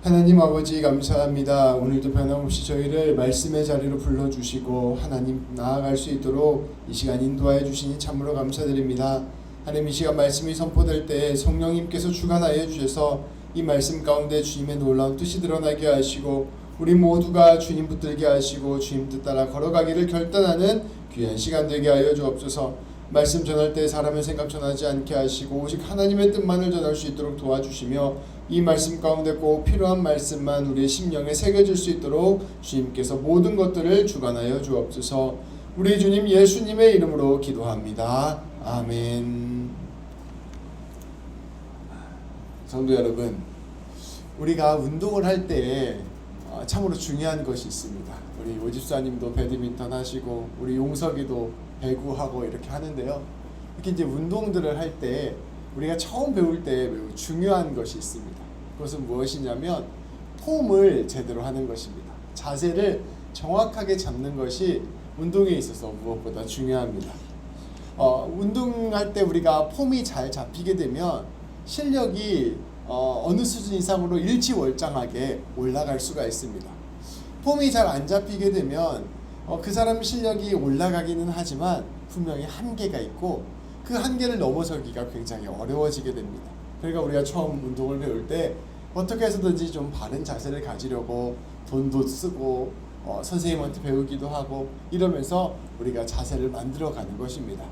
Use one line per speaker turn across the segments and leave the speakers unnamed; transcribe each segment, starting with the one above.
하나님 아버지 감사합니다. 오늘도 변함없이 저희를 말씀의 자리로 불러주시고 하나님 나아갈 수 있도록 이 시간 인도하여 주시니 참으로 감사드립니다. 하나님 이 시간 말씀이 선포될 때 성령님께서 주관하여 주셔서 이 말씀 가운데 주님의 놀라운 뜻이 드러나게 하시고 우리 모두가 주님 붙들게 하시고 주님 뜻 따라 걸어가기를 결단하는 귀한 시간 되게 하여 주옵소서. 말씀 전할 때 사람의 생각 전하지 않게 하시고 오직 하나님의 뜻만을 전할 수 있도록 도와주시며 이 말씀 가운데 꼭 필요한 말씀만 우리의 심령에 새겨질 수 있도록 주님께서 모든 것들을 주관하여 주옵소서. 우리 주님 예수님의 이름으로 기도합니다. 아멘. 성도 여러분, 우리가 운동을 할 때 참으로 중요한 것이 있습니다. 우리 오집사님도 배드민턴 하시고 우리 용석이도 배구하고 이렇게 하는데요. 이렇게 이제 운동들을 할 때 우리가 처음 배울 때 매우 중요한 것이 있습니다. 그것은 무엇이냐면 폼을 제대로 하는 것입니다. 자세를 정확하게 잡는 것이 운동에 있어서 무엇보다 중요합니다. 운동할 때 우리가 폼이 잘 잡히게 되면 실력이 어느 수준 이상으로 일취월장하게 올라갈 수가 있습니다. 폼이 잘 안 잡히게 되면 그 사람 실력이 올라가기는 하지만 분명히 한계가 있고 그 한계를 넘어서기가 굉장히 어려워지게 됩니다. 그러니까 우리가 처음 운동을 배울 때 어떻게 해서든지 좀 바른 자세를 가지려고 돈도 쓰고 선생님한테 배우기도 하고 이러면서 우리가 자세를 만들어가는 것입니다.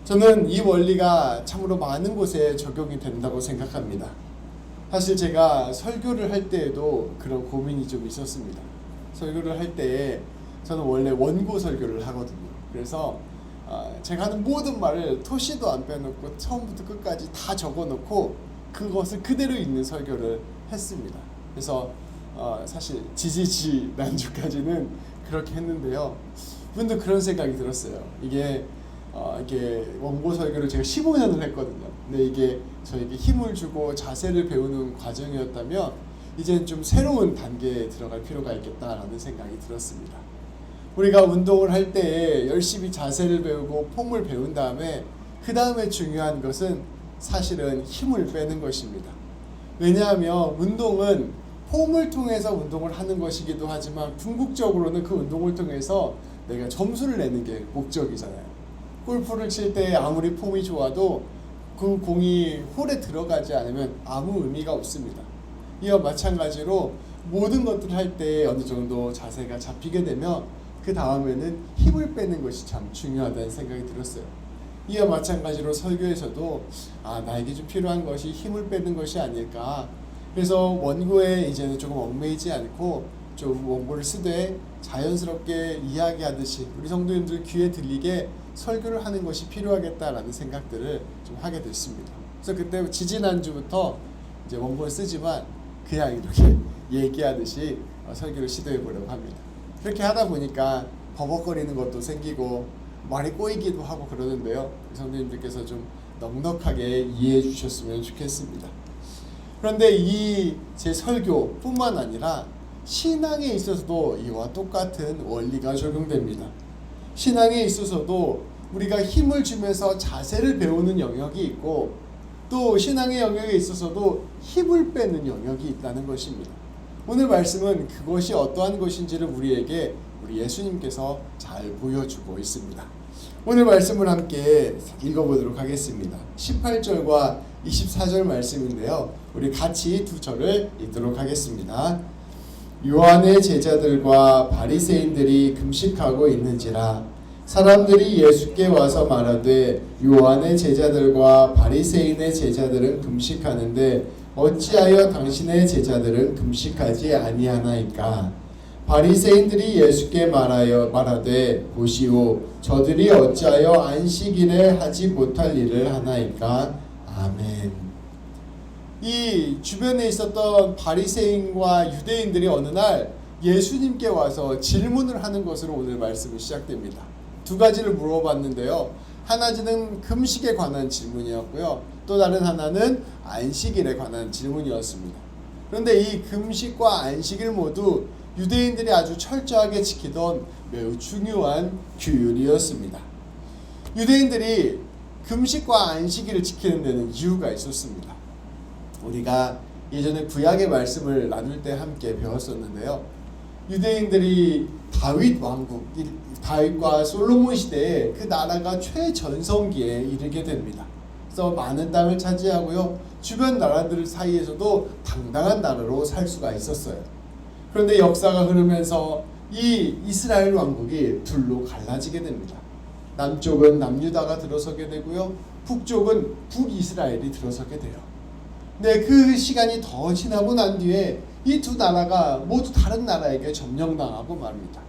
저는 이 원리가 참으로 많은 곳에 적용이 된다고 생각합니다. 사실 제가 설교를 할 때에도 그런 고민이 좀 있었습니다. 설교를 할 때 저는 원래 원고 설교를 하거든요. 그래서 제가 하는 모든 말을 토시도 안 빼놓고 처음부터 끝까지 다 적어놓고 그것을 그대로 읽는 설교를 했습니다. 그래서 사실 지지난주까지는 그렇게 했는데요. 문득 그런 생각이 들었어요. 이게 원고 설교를 제가 15년을 했거든요. 근데 이게 저에게 힘을 주고 자세를 배우는 과정이었다면 이제는 좀 새로운 단계에 들어갈 필요가 있겠다라는 생각이 들었습니다. 우리가 운동을 할 때 열심히 자세를 배우고 폼을 배운 다음에 그 다음에 중요한 것은 사실은 힘을 빼는 것입니다. 왜냐하면 운동은 폼을 통해서 운동을 하는 것이기도 하지만 궁극적으로는 그 운동을 통해서 내가 점수를 내는 게 목적이잖아요. 골프를 칠 때 아무리 폼이 좋아도 그 공이 홀에 들어가지 않으면 아무 의미가 없습니다. 이와 마찬가지로 모든 것들을 할 때 어느 정도 자세가 잡히게 되면 그 다음에는 힘을 빼는 것이 참 중요하다는 생각이 들었어요. 이와 마찬가지로 설교에서도 나에게 좀 필요한 것이 힘을 빼는 것이 아닐까. 그래서 원고에 이제는 조금 얽매이지 않고 좀 원고를 쓰되 자연스럽게 이야기하듯이 우리 성도님들 귀에 들리게 설교를 하는 것이 필요하겠다라는 생각들을 좀 하게 됐습니다. 그래서 그때 지지난주부터 이제 원고를 쓰지만 그냥 이렇게 얘기하듯이 설교를 시도해 보려고 합니다. 그렇게 하다 보니까 버벅거리는 것도 생기고 말이 꼬이기도 하고 그러는데요. 성도님들께서 좀 넉넉하게 이해해 주셨으면 좋겠습니다. 그런데 이 제 설교뿐만 아니라 신앙에 있어서도 이와 똑같은 원리가 적용됩니다. 신앙에 있어서도 우리가 힘을 주면서 자세를 배우는 영역이 있고 또 신앙의 영역에 있어서도 힘을 빼는 영역이 있다는 것입니다. 오늘 말씀은 그것이 어떠한 것인지를 우리에게 우리 예수님께서 잘 보여주고 있습니다. 오늘 말씀을 함께 읽어보도록 하겠습니다. 18절과 24절 말씀인데요. 우리 같이 두 절을 읽도록 하겠습니다. 요한의 제자들과 바리새인들이 금식하고 있는지라 사람들이 예수께 와서 말하되 요한의 제자들과 바리새인의 제자들은 금식하는데 어찌하여 당신의 제자들은 금식하지 아니하나이까? 바리새인들이 예수께 말하되 보시오 저들이 어찌하여 안식일에 하지 못할 일을 하나이까? 아멘. 이 주변에 있었던 바리새인과 유대인들이 어느 날 예수님께 와서 질문을 하는 것으로 오늘 말씀이 시작됩니다. 두 가지를 물어봤는데요. 하나는 금식에 관한 질문이었고요. 또 다른 하나는 안식일에 관한 질문이었습니다. 그런데 이 금식과 안식일 모두 유대인들이 아주 철저하게 지키던 매우 중요한 규율이었습니다. 유대인들이 금식과 안식일을 지키는 데는 이유가 있었습니다. 우리가 예전에 구약의 말씀을 나눌 때 함께 배웠었는데요. 유대인들이 다윗 왕국, 다윗과 솔로몬 시대에 그 나라가 최전성기에 이르게 됩니다. 그래서 많은 땅을 차지하고요. 주변 나라들 사이에서도 당당한 나라로 살 수가 있었어요. 그런데 역사가 흐르면서 이 이스라엘 왕국이 둘로 갈라지게 됩니다. 남쪽은 남유다가 들어서게 되고요. 북쪽은 북이스라엘이 들어서게 돼요. 근데 그 시간이 더 지나고 난 뒤에 이 두 나라가 모두 다른 나라에게 점령당하고 말입니다.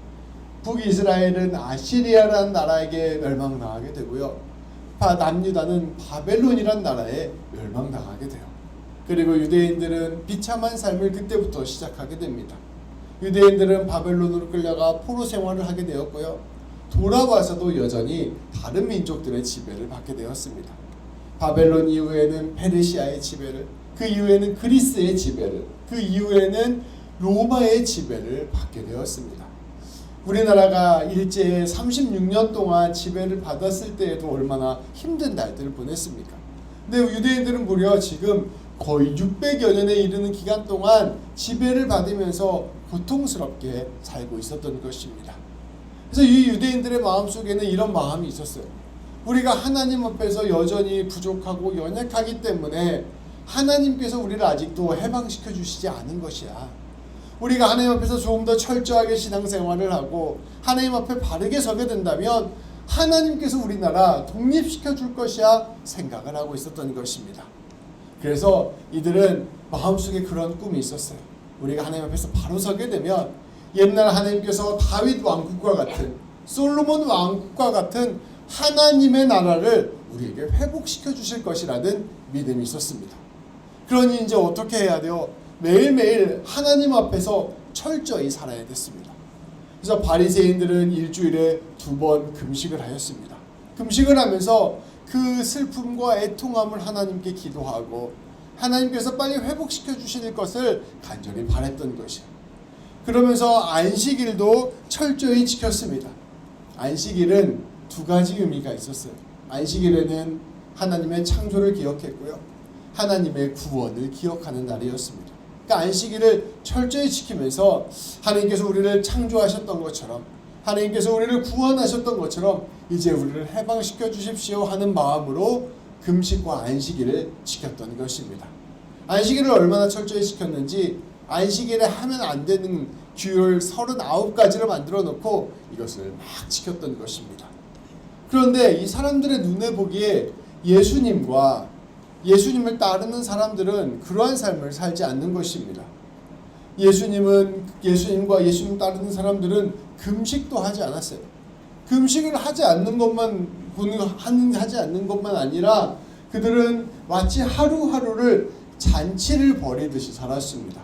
북이스라엘은 아시리아라는 나라에게 멸망당하게 되고요. 남유다는 바벨론이라는 나라에 멸망당하게 돼요. 그리고 유대인들은 비참한 삶을 그때부터 시작하게 됩니다. 유대인들은 바벨론으로 끌려가 포로 생활을 하게 되었고요. 돌아와서도 여전히 다른 민족들의 지배를 받게 되었습니다. 바벨론 이후에는 페르시아의 지배를, 그 이후에는 그리스의 지배를, 그 이후에는 로마의 지배를 받게 되었습니다. 우리나라가 일제에 36년 동안 지배를 받았을 때에도 얼마나 힘든 날들을 보냈습니까? 근데 유대인들은 무려 지금 거의 600여 년에 이르는 기간 동안 지배를 받으면서 고통스럽게 살고 있었던 것입니다. 그래서 이 유대인들의 마음속에는 이런 마음이 있었어요. 우리가 하나님 앞에서 여전히 부족하고 연약하기 때문에 하나님께서 우리를 아직도 해방시켜 주시지 않은 것이야. 우리가 하나님 앞에서 조금 더 철저하게 신앙생활을 하고 하나님 앞에 바르게 서게 된다면 하나님께서 우리나라 독립시켜 줄 것이야 생각을 하고 있었던 것입니다. 그래서 이들은 마음속에 그런 꿈이 있었어요. 우리가 하나님 앞에서 바로 서게 되면 옛날 하나님께서 다윗 왕국과 같은, 솔로몬 왕국과 같은 하나님의 나라를 우리에게 회복시켜 주실 것이라는 믿음이 있었습니다. 그러니 이제 어떻게 해야 돼요? 매일매일 하나님 앞에서 철저히 살아야 됐습니다. 그래서 바리새인들은 일주일에 2번 금식을 하였습니다. 금식을 하면서 그 슬픔과 애통함을 하나님께 기도하고 하나님께서 빨리 회복시켜 주실 것을 간절히 바랬던 것이에요. 그러면서 안식일도 철저히 지켰습니다. 안식일은 2가지 의미가 있었어요. 안식일에는 하나님의 창조를 기억했고요. 하나님의 구원을 기억하는 날이었습니다. 그러니까 안식일을 철저히 지키면서 하나님께서 우리를 창조하셨던 것처럼, 하나님께서 우리를 구원하셨던 것처럼 이제 우리를 해방시켜 주십시오 하는 마음으로 금식과 안식일을 지켰던 것입니다. 안식일을 얼마나 철저히 지켰는지 안식일에 하면 안 되는 규율 39가지를 만들어 놓고 이것을 막 지켰던 것입니다. 그런데 이 사람들의 눈에 보기에 예수님을 따르는 사람들은 그러한 삶을 살지 않는 것입니다. 예수님과 예수님 따르는 사람들은 금식도 하지 않았어요. 금식을 하지 않는 것만 아니라 그들은 마치 하루하루를 잔치를 벌이듯이 살았습니다.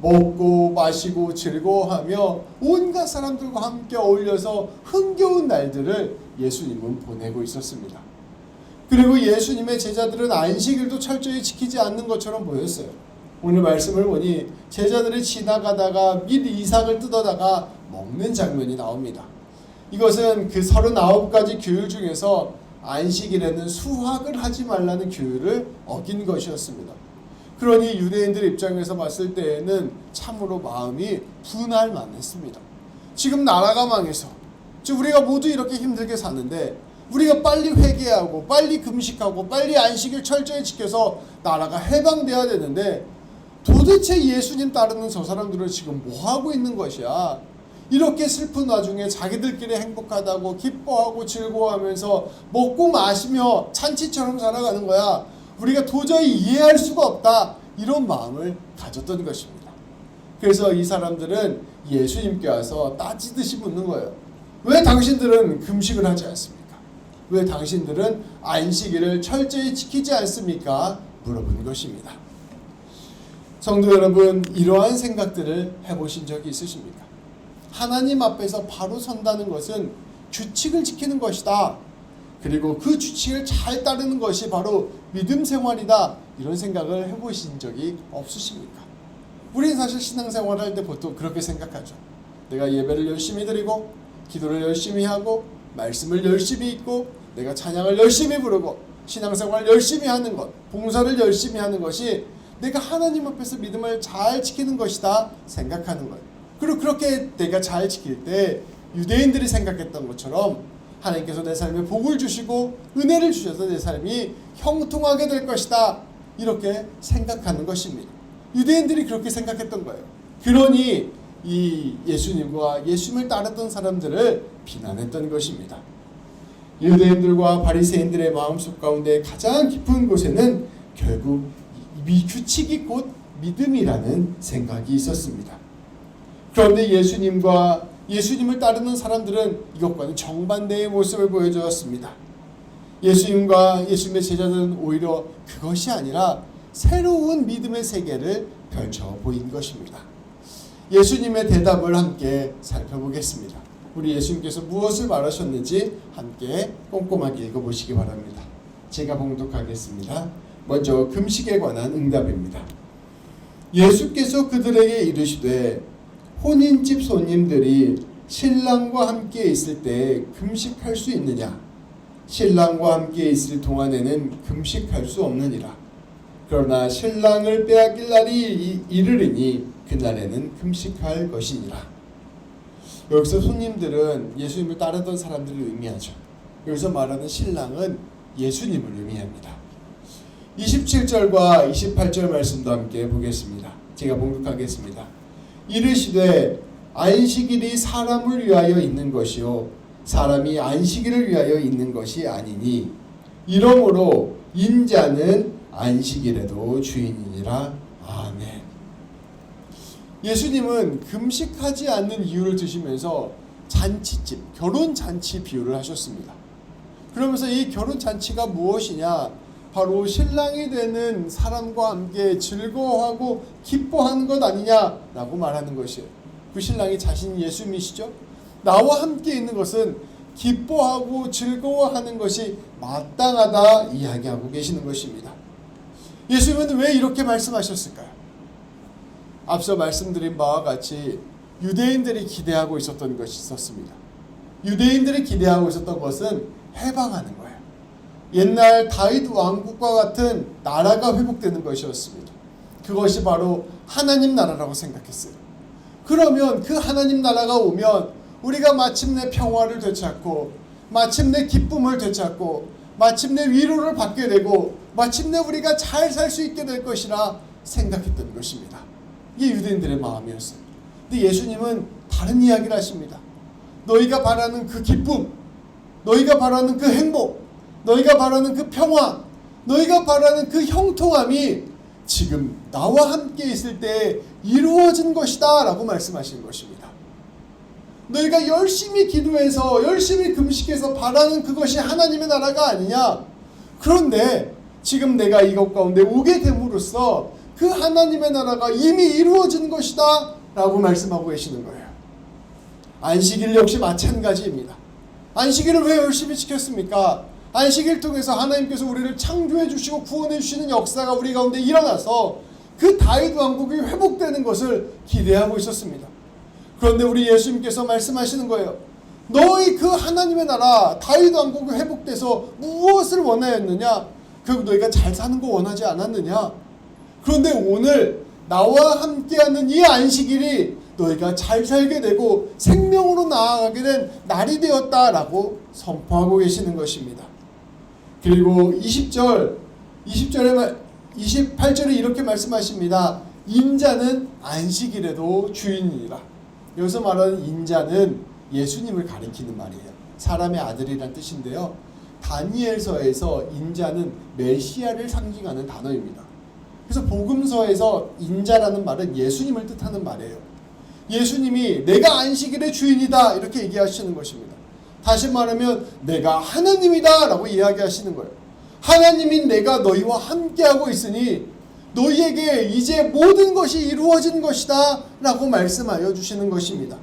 먹고 마시고 즐거워하며 온갖 사람들과 함께 어울려서 흥겨운 날들을 예수님은 보내고 있었습니다. 그리고 예수님의 제자들은 안식일도 철저히 지키지 않는 것처럼 보였어요. 오늘 말씀을 보니 제자들이 지나가다가 밑 이삭을 뜯어다가 먹는 장면이 나옵니다. 이것은 그 39가지 규율 중에서 안식일에는 수확을 하지 말라는 규율을 어긴 것이었습니다. 그러니 유대인들 입장에서 봤을 때에는 참으로 마음이 분할 만했습니다. 지금 나라가 망해서 우리가 모두 이렇게 힘들게 사는데 우리가 빨리 회개하고 빨리 금식하고 빨리 안식일 철저히 지켜서 나라가 해방돼야 되는데 도대체 예수님 따르는 저 사람들은 지금 뭐하고 있는 것이야? 이렇게 슬픈 와중에 자기들끼리 행복하다고 기뻐하고 즐거워하면서 먹고 마시며 잔치처럼 살아가는 거야. 우리가 도저히 이해할 수가 없다. 이런 마음을 가졌던 것입니다. 그래서 이 사람들은 예수님께 와서 따지듯이 묻는 거예요. 왜 당신들은 금식을 하지 않습니까? 왜 당신들은 안식일을 철저히 지키지 않습니까? 물어보는 것입니다. 성도 여러분, 이러한 생각들을 해보신 적이 있으십니까? 하나님 앞에서 바로 선다는 것은 규칙을 지키는 것이다. 그리고 그 규칙을 잘 따르는 것이 바로 믿음 생활이다. 이런 생각을 해보신 적이 없으십니까? 우리는 사실 신앙생활을 할 때 보통 그렇게 생각하죠. 내가 예배를 열심히 드리고 기도를 열심히 하고 말씀을 열심히 읽고 내가 찬양을 열심히 부르고 신앙생활을 열심히 하는 것, 봉사를 열심히 하는 것이 내가 하나님 앞에서 믿음을 잘 지키는 것이다 생각하는 거예요. 그리고 그렇게 내가 잘 지킬 때 유대인들이 생각했던 것처럼 하나님께서 내 삶에 복을 주시고 은혜를 주셔서 내 삶이 형통하게 될 것이다 이렇게 생각하는 것입니다. 유대인들이 그렇게 생각했던 거예요. 그러니 이 예수님과 예수님을 따르던 사람들을 비난했던 것입니다. 유대인들과 바리새인들의 마음속 가운데 가장 깊은 곳에는 결국 규칙이 곧 믿음이라는 생각이 있었습니다. 그런데 예수님을 따르는 사람들은 이것과는 정반대의 모습을 보여주었습니다. 예수님과 예수님의 제자들은 오히려 그것이 아니라 새로운 믿음의 세계를 펼쳐 보인 것입니다. 예수님의 대답을 함께 살펴보겠습니다. 우리 예수님께서 무엇을 말하셨는지 함께 꼼꼼하게 읽어보시기 바랍니다. 제가 봉독하겠습니다. 먼저 금식에 관한 응답입니다. 예수께서 그들에게 이르시되 혼인집 손님들이 신랑과 함께 있을 때 금식할 수 있느냐? 신랑과 함께 있을 동안에는 금식할 수 없느니라. 그러나 신랑을 빼앗길 날이 이르리니 그날에는 금식할 것이니라. 여기서 손님들은 예수님을 따르던 사람들을 의미하죠. 여기서 말하는 신랑은 예수님을 의미합니다. 27절과 28절 말씀도 함께 보겠습니다. 제가 봉독하겠습니다. 이르시되 안식일이 사람을 위하여 있는 것이요 사람이 안식일을 위하여 있는 것이 아니니 이러므로 인자는 안식일에도 주인이니라. 아멘. 예수님은 금식하지 않는 이유를 드시면서 잔치집, 결혼잔치 비유를 하셨습니다. 그러면서 이 결혼잔치가 무엇이냐? 바로 신랑이 되는 사람과 함께 즐거워하고 기뻐하는 것 아니냐라고 말하는 것이에요. 그 신랑이 자신이 예수님이시죠? 나와 함께 있는 것은 기뻐하고 즐거워하는 것이 마땅하다 이야기하고 계시는 것입니다. 예수님은 왜 이렇게 말씀하셨을까요? 앞서 말씀드린 바와 같이 유대인들이 기대하고 있었던 것이 있었습니다. 유대인들이 기대하고 있었던 것은 해방하는 거예요. 옛날 다윗 왕국과 같은 나라가 회복되는 것이었습니다. 그것이 바로 하나님 나라라고 생각했어요. 그러면 그 하나님 나라가 오면 우리가 마침내 평화를 되찾고 마침내 기쁨을 되찾고 마침내 위로를 받게 되고 마침내 우리가 잘 살 수 있게 될 것이라 생각했던 것입니다. 이게 유대인들의 마음이었어요. 근데 예수님은 다른 이야기를 하십니다. 너희가 바라는 그 기쁨, 너희가 바라는 그 행복, 너희가 바라는 그 평화, 너희가 바라는 그 형통함이 지금 나와 함께 있을 때 이루어진 것이다 라고 말씀하시는 것입니다. 너희가 열심히 기도해서 열심히 금식해서 바라는 그것이 하나님의 나라가 아니냐? 그런데 지금 내가 이것 가운데 오게 됨으로써 그 하나님의 나라가 이미 이루어진 것이다 라고 말씀하고 계시는 거예요. 안식일 역시 마찬가지입니다. 안식일을 왜 열심히 지켰습니까? 안식일 통해서 하나님께서 우리를 창조해 주시고 구원해 주시는 역사가 우리 가운데 일어나서 그 다윗 왕국이 회복되는 것을 기대하고 있었습니다. 그런데 우리 예수님께서 말씀하시는 거예요. 너희 그 하나님의 나라 다윗 왕국이 회복돼서 무엇을 원하였느냐? 결국 너희가 잘 사는 거 원하지 않았느냐? 그런데 오늘 나와 함께하는 이 안식일이 너희가 잘 살게 되고 생명으로 나아가게 된 날이 되었다라고 선포하고 계시는 것입니다. 그리고 28절에 이렇게 말씀하십니다. 인자는 안식일에도 주인이니라. 여기서 말하는 인자는 예수님을 가리키는 말이에요. 사람의 아들이란 뜻인데요. 다니엘서에서 인자는 메시아를 상징하는 단어입니다. 그래서 복음서에서 인자라는 말은 예수님을 뜻하는 말이에요. 예수님이 내가 안식일의 주인이다 이렇게 얘기하시는 것입니다. 다시 말하면 내가 하나님이다 라고 이야기하시는 거예요. 하나님인 내가 너희와 함께하고 있으니 너희에게 이제 모든 것이 이루어진 것이다 라고 말씀하여 주시는 것입니다.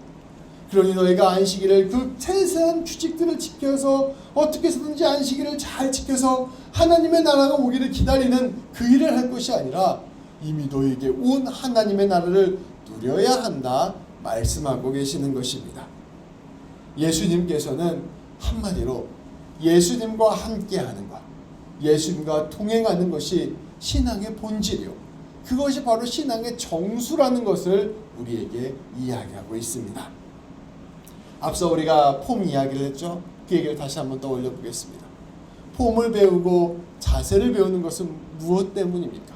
그러니 너희가 안식일을 그 세세한 규칙들을 지켜서 어떻게 해서든지 안식일을 잘 지켜서 하나님의 나라가 오기를 기다리는 그 일을 할 것이 아니라 이미 너희에게 온 하나님의 나라를 누려야 한다 말씀하고 계시는 것입니다. 예수님께서는 한마디로 예수님과 함께하는 것, 예수님과 동행하는 것이 신앙의 본질이요 그것이 바로 신앙의 정수라는 것을 우리에게 이야기하고 있습니다. 앞서 우리가 폼 이야기를 했죠. 그 얘기를 다시 한번 떠올려 보겠습니다. 폼을 배우고 자세를 배우는 것은 무엇 때문입니까?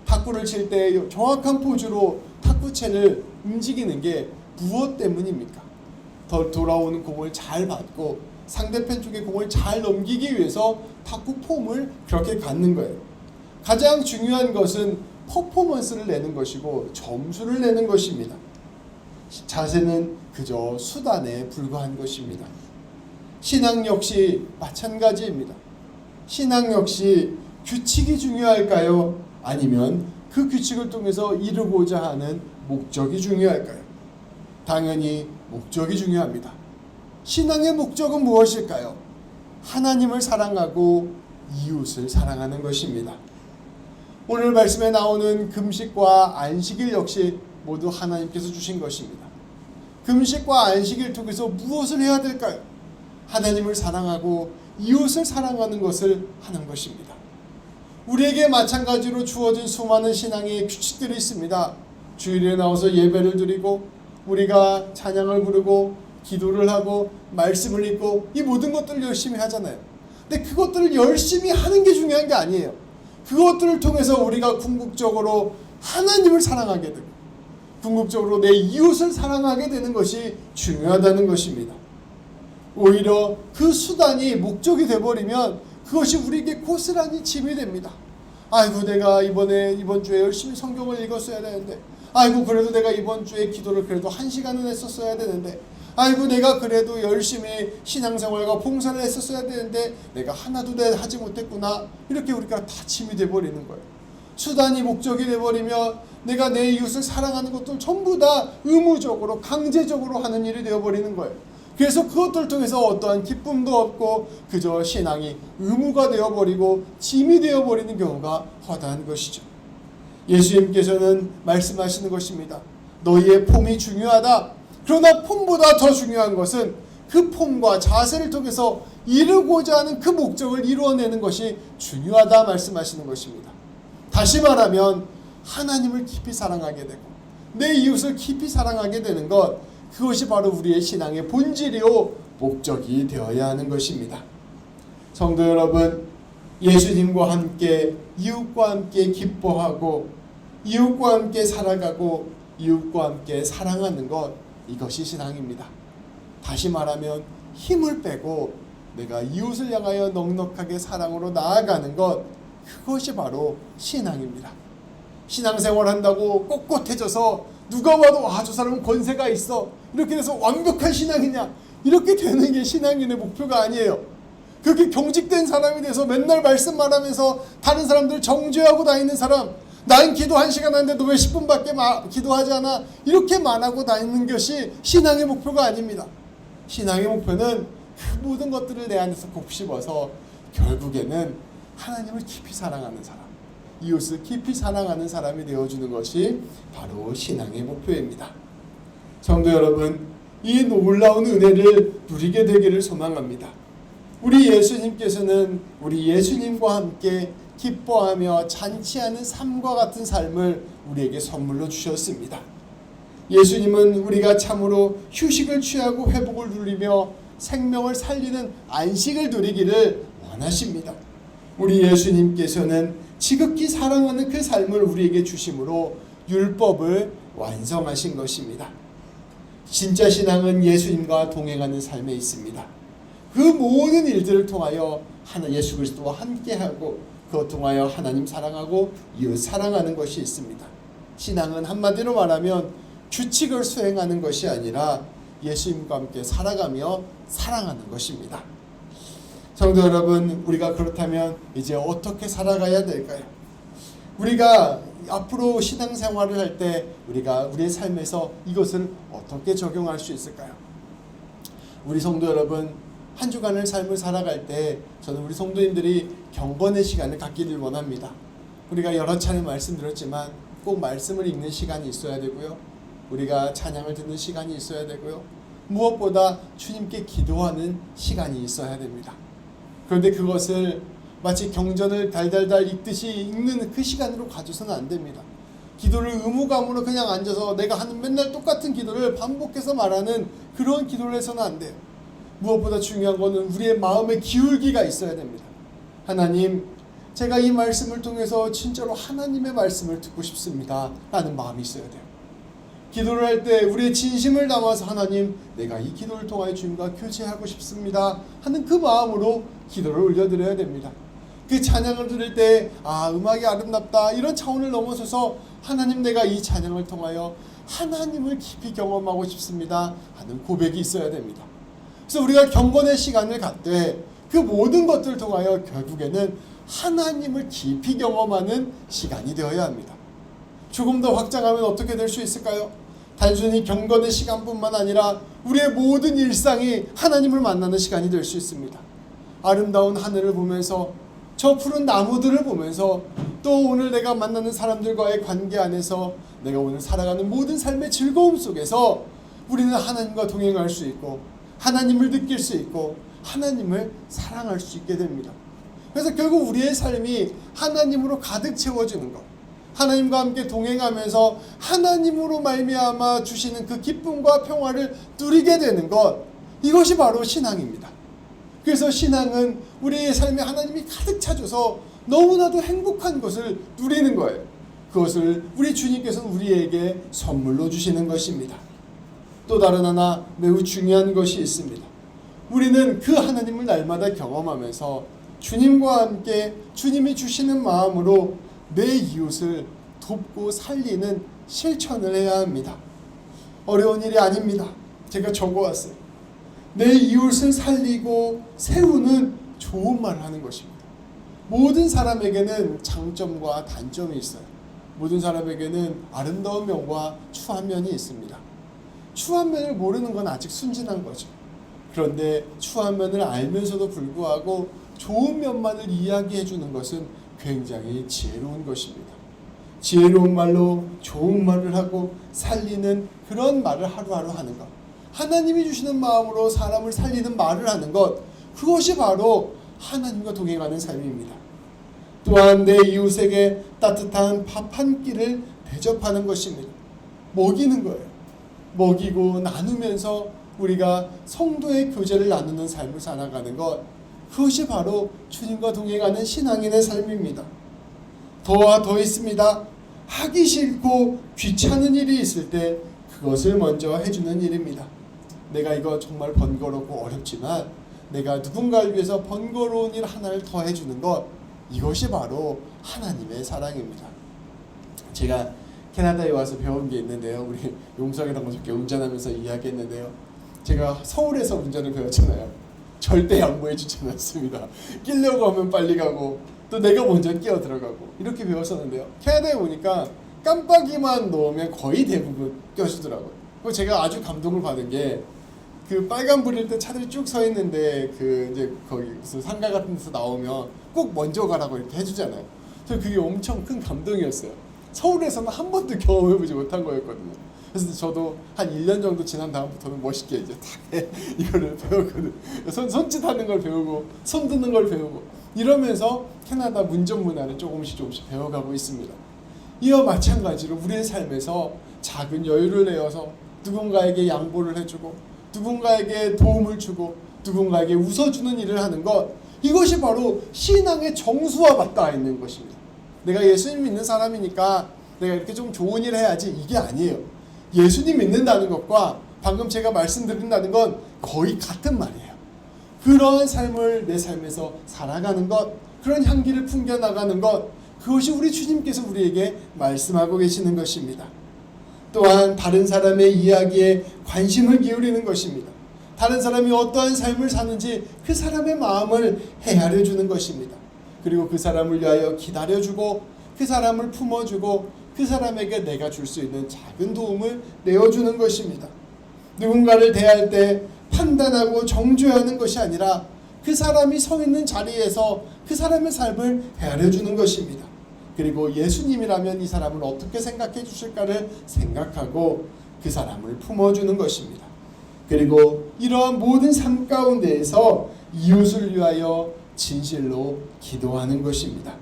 탁구를 칠 때 정확한 포즈로 탁구채를 움직이는 게 무엇 때문입니까? 돌아오는 공을 잘 받고 상대편 쪽에 공을 잘 넘기기 위해서 탁구 폼을 그렇게 갖는 거예요. 가장 중요한 것은 퍼포먼스를 내는 것이고 점수를 내는 것입니다. 자세는 그저 수단에 불과한 것입니다. 신앙 역시 마찬가지입니다. 신앙 역시 규칙이 중요할까요? 아니면 그 규칙을 통해서 이루고자 하는 목적이 중요할까요? 당연히 목적이 중요합니다. 신앙의 목적은 무엇일까요? 하나님을 사랑하고 이웃을 사랑하는 것입니다. 오늘 말씀에 나오는 금식과 안식일 역시 모두 하나님께서 주신 것입니다. 금식과 안식일 통해서 무엇을 해야 될까요? 하나님을 사랑하고 이웃을 사랑하는 것을 하는 것입니다. 우리에게 마찬가지로 주어진 수많은 신앙의 규칙들이 있습니다. 주일에 나와서 예배를 드리고 우리가 찬양을 부르고 기도를 하고 말씀을 읽고 이 모든 것들을 열심히 하잖아요. 근데 그것들을 열심히 하는 게 중요한 게 아니에요. 그것들을 통해서 우리가 궁극적으로 하나님을 사랑하게 되고 궁극적으로 내 이웃을 사랑하게 되는 것이 중요하다는 것입니다. 오히려 그 수단이 목적이 되어버리면 그것이 우리에게 고스란히 짐이 됩니다. 아이고 내가 이번 주에 열심히 성경을 읽었어야 되는데, 아이고 그래도 내가 이번 주에 기도를 그래도 1시간은 했었어야 되는데, 아이고 내가 그래도 열심히 신앙생활과 봉사를 했었어야 되는데 내가 하나도 하지 못했구나. 이렇게 우리가 다 짐이 돼버리는 거예요. 수단이 목적이 돼버리면 내가 내 이웃을 사랑하는 것들 전부 다 의무적으로 강제적으로 하는 일이 되어버리는 거예요. 그래서 그것들 통해서 어떠한 기쁨도 없고 그저 신앙이 의무가 되어버리고 짐이 되어버리는 경우가 허다한 것이죠. 예수님께서는 말씀하시는 것입니다. 너희의 폼이 중요하다. 그러나 폼보다 더 중요한 것은 그 폼과 자세를 통해서 이루고자 하는 그 목적을 이루어내는 것이 중요하다 말씀하시는 것입니다. 다시 말하면 하나님을 깊이 사랑하게 되고 내 이웃을 깊이 사랑하게 되는 것, 그것이 바로 우리의 신앙의 본질이요 목적이 되어야 하는 것입니다. 성도 여러분, 예수님과 함께 이웃과 함께 기뻐하고 이웃과 함께 살아가고 이웃과 함께 사랑하는 것, 이것이 신앙입니다. 다시 말하면 힘을 빼고 내가 이웃을 향하여 넉넉하게 사랑으로 나아가는 것, 그것이 바로 신앙입니다. 신앙생활 한다고 꼿꼿해져서 누가 봐도 저 사람은 권세가 있어 이렇게 돼서 완벽한 신앙이냐, 이렇게 되는 게 신앙인의 목표가 아니에요. 그렇게 경직된 사람이 돼서 맨날 말씀만 하면서 다른 사람들 정죄하고 다니는 사람, 난 기도 1시간 하는데 너 왜 10분밖에 기도하지 않아? 이렇게 말하고 다니는 것이 신앙의 목표가 아닙니다. 신앙의 목표는 그 모든 것들을 내 안에서 곱씹어서 결국에는 하나님을 깊이 사랑하는 사람, 이웃을 깊이 사랑하는 사람이 되어주는 것이 바로 신앙의 목표입니다. 성도 여러분, 이 놀라운 은혜를 누리게 되기를 소망합니다. 우리 예수님께서는 우리 예수님과 함께 기뻐하며 잔치하는 삶과 같은 삶을 우리에게 선물로 주셨습니다. 예수님은 우리가 참으로 휴식을 취하고 회복을 누리며 생명을 살리는 안식을 누리기를 원하십니다. 우리 예수님께서는 지극히 사랑하는 그 삶을 우리에게 주심으로 율법을 완성하신 것입니다. 진짜 신앙은 예수님과 동행하는 삶에 있습니다. 그 모든 일들을 통하여 예수 그리스도와 함께하고 그것 통하여 하나님 사랑하고 이웃 사랑하는 것이 있습니다. 신앙은 한마디로 말하면 규칙을 수행하는 것이 아니라 예수님과 함께 살아가며 사랑하는 것입니다. 성도 여러분, 우리가 그렇다면 이제 어떻게 살아가야 될까요? 우리가 앞으로 신앙생활을 할 때 우리가 우리의 삶에서 이것을 어떻게 적용할 수 있을까요? 우리 성도 여러분, 한 주간의 삶을 살아갈 때 저는 우리 성도님들이 경건의 시간을 갖기를 원합니다. 우리가 여러 차례 말씀드렸지만 꼭 말씀을 읽는 시간이 있어야 되고요. 우리가 찬양을 듣는 시간이 있어야 되고요. 무엇보다 주님께 기도하는 시간이 있어야 됩니다. 그런데 그것을 마치 경전을 달달달 읽듯이 읽는 그 시간으로 가져서는 안 됩니다. 기도를 의무감으로 그냥 앉아서 내가 하는 맨날 똑같은 기도를 반복해서 말하는 그런 기도를 해서는 안 돼요. 무엇보다 중요한 것은 우리의 마음의 기울기가 있어야 됩니다. 하나님, 제가 이 말씀을 통해서 진짜로 하나님의 말씀을 듣고 싶습니다 라는 마음이 있어야 돼요. 기도를 할 때 우리의 진심을 담아서 하나님, 내가 이 기도를 통하여 주님과 교제하고 싶습니다 하는 그 마음으로 기도를 올려드려야 됩니다. 그 찬양을 들을 때 음악이 아름답다 이런 차원을 넘어서서 하나님, 내가 이 찬양을 통하여 하나님을 깊이 경험하고 싶습니다 하는 고백이 있어야 됩니다. 그래서 우리가 경건의 시간을 갖되 그 모든 것들을 통하여 결국에는 하나님을 깊이 경험하는 시간이 되어야 합니다. 조금 더 확장하면 어떻게 될 수 있을까요? 단순히 경건의 시간뿐만 아니라 우리의 모든 일상이 하나님을 만나는 시간이 될 수 있습니다. 아름다운 하늘을 보면서, 저 푸른 나무들을 보면서, 또 오늘 내가 만나는 사람들과의 관계 안에서 내가 오늘 살아가는 모든 삶의 즐거움 속에서 우리는 하나님과 동행할 수 있고 하나님을 느낄 수 있고 하나님을 사랑할 수 있게 됩니다. 그래서 결국 우리의 삶이 하나님으로 가득 채워지는 것, 하나님과 함께 동행하면서 하나님으로 말미암아 주시는 그 기쁨과 평화를 누리게 되는 것, 이것이 바로 신앙입니다. 그래서 신앙은 우리의 삶에 하나님이 가득 차줘서 너무나도 행복한 것을 누리는 거예요. 그것을 우리 주님께서는 우리에게 선물로 주시는 것입니다. 또 다른 하나 매우 중요한 것이 있습니다. 우리는 그 하나님을 날마다 경험하면서 주님과 함께 주님이 주시는 마음으로 내 이웃을 돕고 살리는 실천을 해야 합니다. 어려운 일이 아닙니다. 제가 적어왔어요. 내 이웃을 살리고 세우는 좋은 말을 하는 것입니다. 모든 사람에게는 장점과 단점이 있어요. 모든 사람에게는 아름다운 면과 추한 면이 있습니다. 추한 면을 모르는 건 아직 순진한 거죠. 그런데 추한 면을 알면서도 불구하고 좋은 면만을 이야기해 주는 것은 굉장히 지혜로운 것입니다. 지혜로운 말로 좋은 말을 하고 살리는 그런 말을 하루하루 하는 것, 하나님이 주시는 마음으로 사람을 살리는 말을 하는 것, 그것이 바로 하나님과 동행하는 삶입니다. 또한 내 이웃에게 따뜻한 밥 한 끼를 대접하는 것입니다. 먹이는 거예요. 먹이고 나누면서 우리가 성도의 교제를 나누는 삶을 살아가는 것, 그것이 바로 주님과 동행하는 신앙인의 삶입니다. 더와 더 있습니다. 하기 싫고 귀찮은 일이 있을 때 그것을 먼저 해주는 일입니다. 내가 이거 정말 번거롭고 어렵지만 내가 누군가를 위해서 번거로운 일 하나를 더 해주는 것, 이것이 바로 하나님의 사랑입니다. 제가 캐나다에 와서 배운 게 있는데요. 우리 용석이랑 어저께 운전하면서 이야기했는데요. 제가 서울에서 운전을 배웠잖아요. 절대 양보해 주지 않았습니다. 끼려고 하면 빨리 가고 또 내가 먼저 끼어 들어가고 이렇게 배웠었는데요. 캐나다에 오니까 깜빡이만 놓으면 거의 대부분 껴주더라고요. 그리고 제가 아주 감동을 받은 게, 그 빨간불일 때 차들이 쭉 서 있는데 그 이제 거기 무슨 상가 같은 데서 나오면 꼭 먼저 가라고 이렇게 해주잖아요. 저 그게 엄청 큰 감동이었어요. 서울에서는 한 번도 경험해보지 못한 거였거든요. 그래서 저도 한 1년 정도 지난 다음부터는 멋있게 이제 다 이거를 배웠거든요. 손짓하는 걸 배우고 손 드는 걸 배우고 이러면서 캐나다 운전 문화를 조금씩 배워가고 있습니다. 이와 마찬가지로 우리의 삶에서 작은 여유를 내어서 누군가에게 양보를 해주고 누군가에게 도움을 주고 누군가에게 웃어주는 일을 하는 것, 이것이 바로 신앙의 정수와 맞닿아 있는 것입니다. 내가 예수님 믿는 사람이니까 내가 이렇게 좀 좋은 일을 해야지, 이게 아니에요. 예수님 믿는다는 것과 방금 제가 말씀드린다는 건 거의 같은 말이에요. 그러한 삶을 내 삶에서 살아가는 것, 그런 향기를 풍겨나가는 것, 그것이 우리 주님께서 우리에게 말씀하고 계시는 것입니다. 또한 다른 사람의 이야기에 관심을 기울이는 것입니다. 다른 사람이 어떠한 삶을 사는지 그 사람의 마음을 헤아려 주는 것입니다. 그리고 그 사람을 위하여 기다려주고 그 사람을 품어주고 그 사람에게 내가 줄 수 있는 작은 도움을 내어주는 것입니다. 누군가를 대할 때 판단하고 정죄하는 것이 아니라 그 사람이 서 있는 자리에서 그 사람의 삶을 헤아려 주는 것입니다. 그리고 예수님이라면 이 사람을 어떻게 생각해 주실까를 생각하고 그 사람을 품어주는 것입니다. 그리고 이러한 모든 삶 가운데에서 이웃을 위하여 진실로 기도하는 것입니다.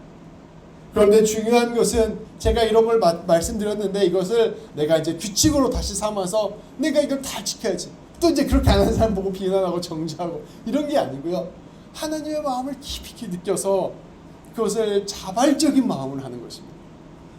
그런데 중요한 것은 제가 이런 걸 말씀드렸는데 이것을 내가 이제 규칙으로 다시 삼아서 내가 이걸 다 지켜야지. 또 이제 그렇게 안 하는 사람 보고 비난하고 정죄하고 이런 게 아니고요. 하나님의 마음을 깊이 느껴서 그것을 자발적인 마음을 하는 것입니다.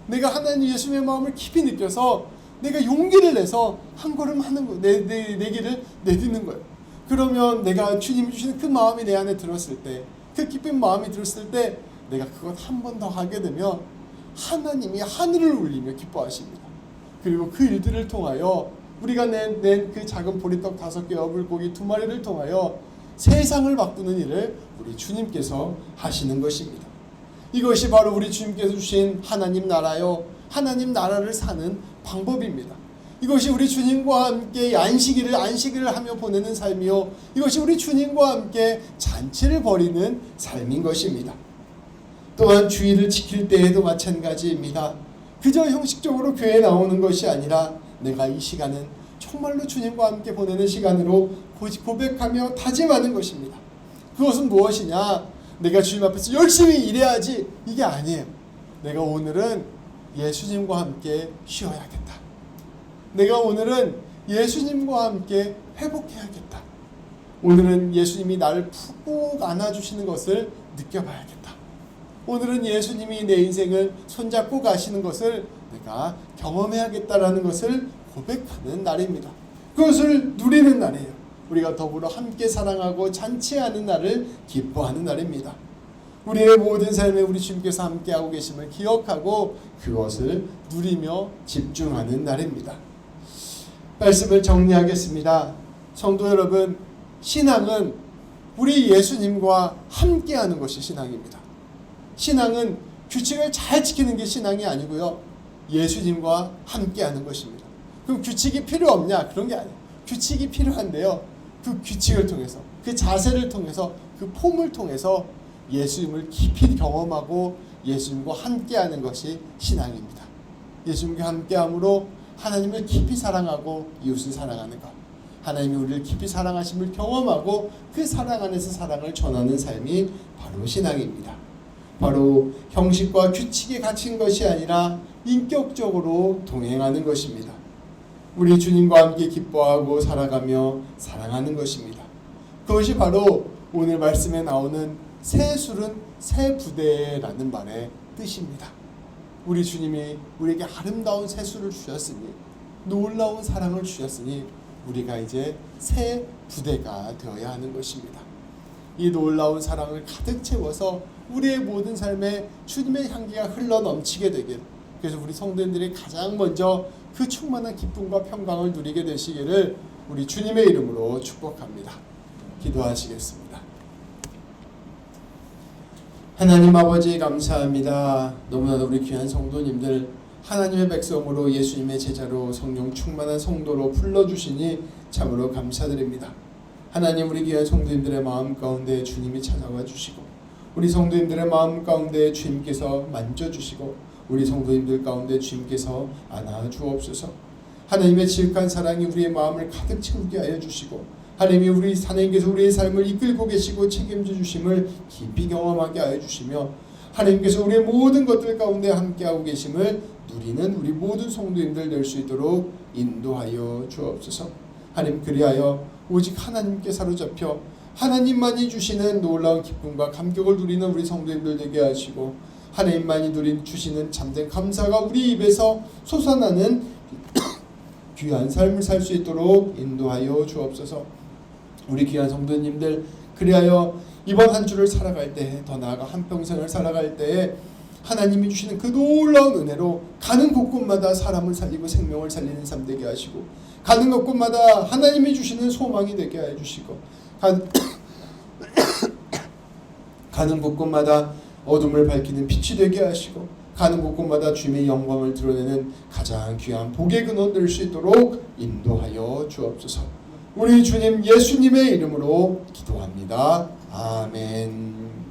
내가 하나님 예수님의 마음을 깊이 느껴서 내가 용기를 내서 한 걸음 하는 거, 내 길을 내딛는 거예요. 그러면 내가 주님이 주시는 그 마음이 내 안에 들었을 때, 그 기쁜 마음이 들었을 때 내가 그것 한 번 더 하게 되면 하나님이 하늘을 울리며 기뻐하십니다. 그리고 그 일들을 통하여 우리가 낸 그 작은 보리떡 5개와 물고기 2마리를 통하여 세상을 바꾸는 일을 우리 주님께서 하시는 것입니다. 이것이 바로 우리 주님께서 주신 하나님 나라요, 하나님 나라를 사는 방법입니다. 이것이 우리 주님과 함께 안식일을 하며 보내는 삶이요, 이것이 우리 주님과 함께 잔치를 벌이는 삶인 것입니다. 또한 주일을 지킬 때에도 마찬가지입니다. 그저 형식적으로 교회에 나오는 것이 아니라 내가 이 시간은 정말로 주님과 함께 보내는 시간으로 고백하며 다짐하는 것입니다. 그것은 무엇이냐? 내가 주님 앞에서 열심히 일해야지, 이게 아니에요. 내가 오늘은 예수님과 함께 쉬어야겠다. 내가 오늘은 예수님과 함께 회복해야겠다. 오늘은 예수님이 나를 푹 안아주시는 것을 느껴봐야겠다. 오늘은 예수님이 내 인생을 손잡고 가시는 것을 내가 경험해야겠다라는 것을 고백하는 날입니다. 그것을 누리는 날이에요. 우리가 더불어 함께 사랑하고 잔치하는 날을 기뻐하는 날입니다. 우리의 모든 삶에 우리 주님께서 함께하고 계심을 기억하고 그것을 누리며 집중하는 날입니다. 말씀을 정리하겠습니다. 성도 여러분, 신앙은 우리 예수님과 함께하는 것이 신앙입니다. 신앙은 규칙을 잘 지키는 게 신앙이 아니고요, 예수님과 함께하는 것입니다. 그럼 규칙이 필요 없냐? 그런 게 아니에요. 규칙이 필요한데요, 그 규칙을 통해서, 그 자세를 통해서, 그 폼을 통해서 예수님을 깊이 경험하고 예수님과 함께하는 것이 신앙입니다. 예수님과 함께함으로 하나님을 깊이 사랑하고 이웃을 사랑하는 것, 하나님이 우리를 깊이 사랑하심을 경험하고 그 사랑 안에서 사랑을 전하는 삶이 바로 신앙입니다. 바로 형식과 규칙에 갇힌 것이 아니라 인격적으로 동행하는 것입니다. 우리 주님과 함께 기뻐하고 살아가며 사랑하는 것입니다. 그것이 바로 오늘 말씀에 나오는 새 술은 새 부대라는 말의 뜻입니다. 우리 주님이 우리에게 아름다운 새 술을 주셨으니, 놀라운 사랑을 주셨으니 우리가 이제 새 부대가 되어야 하는 것입니다. 이 놀라운 사랑을 가득 채워서 우리의 모든 삶에 주님의 향기가 흘러 넘치게 되길, 그래서 우리 성도님들이 가장 먼저 그 충만한 기쁨과 평강을 누리게 되시기를 우리 주님의 이름으로 축복합니다. 기도하시겠습니다. 하나님 아버지 감사합니다. 너무나도 우리 귀한 성도님들, 하나님의 백성으로 예수님의 제자로 성령 충만한 성도로 불러주시니 참으로 감사드립니다. 하나님, 우리 귀한 성도님들의 마음 가운데 주님이 찾아와 주시고, 우리 성도님들의 마음 가운데 주님께서 만져주시고, 우리 성도님들 가운데 주님께서 안아주옵소서. 하나님의 지극한 사랑이 우리의 마음을 가득 채우게 하여 주시고, 하나님께서 우리의 삶을 이끌고 계시고 책임져 주심을 깊이 경험하게 하여 주시며, 하나님께서 우리의 모든 것들 가운데 함께하고 계심을 누리는 우리 모든 성도님들 될 수 있도록 인도하여 주옵소서. 하나님, 그리하여 오직 하나님께 사로잡혀 하나님만이 주시는 놀라운 기쁨과 감격을 누리는 우리 성도님들 되게 하시고, 하나님만이 주시는 참된 감사가 우리 입에서 솟아나는 귀한 삶을 살 수 있도록 인도하여 주옵소서. 우리 귀한 성도님들, 그리하여 이번 한 주를 살아갈 때, 더 나아가 한평생을 살아갈 때에 하나님이 주시는 그 놀라운 은혜로 가는 곳곳마다 사람을 살리고 생명을 살리는 삶 되게 하시고, 가는 곳곳마다 하나님이 주시는 소망이 되게 해 주시고, 가는 곳곳마다 어둠을 밝히는 빛이 되게 하시고, 가는 곳곳마다 주님의 영광을 드러내는 가장 귀한 복의 근원 될 수 있도록 인도하여 주옵소서. 우리 주님 예수님의 이름으로 기도합니다. 아멘.